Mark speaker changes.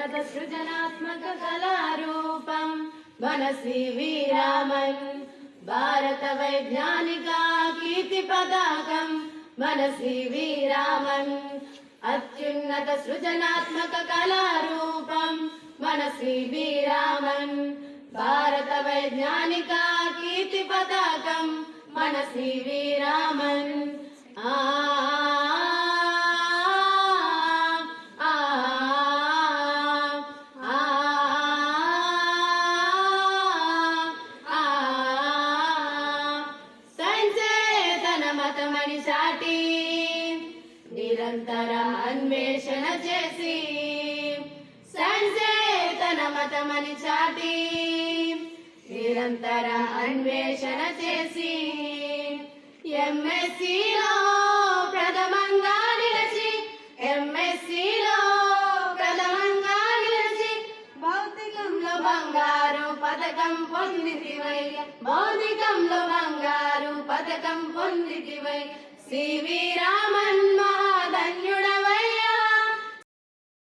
Speaker 1: అత్యున్నత సృజనాత్మక కళారూపం మన సివి రామన్ భారత వైజ్ఞానిక కీర్తి పతాకం మన సివి రామన్ అత్యున్నత సృజనాత్మక కళారూపం మన సివి రామన్ భారత వైజ్ఞానిక కీర్తి పతాకం మన సివి రామన్ మతమని చాటి నిరంతర అన్వేషణ చేసి సైన్సే తన మతమని చాటి నిరంతర అన్వేషణ చేసి ఎంఎస్సీలో ప్రథమంగా నిలిచి ఎంఎస్సీలో ప్రథమంగా నిలిచి భౌతికంలో బంగారు పథకం పొందితివై భౌతికంలో బంగారు పథకం పొందితివై సివి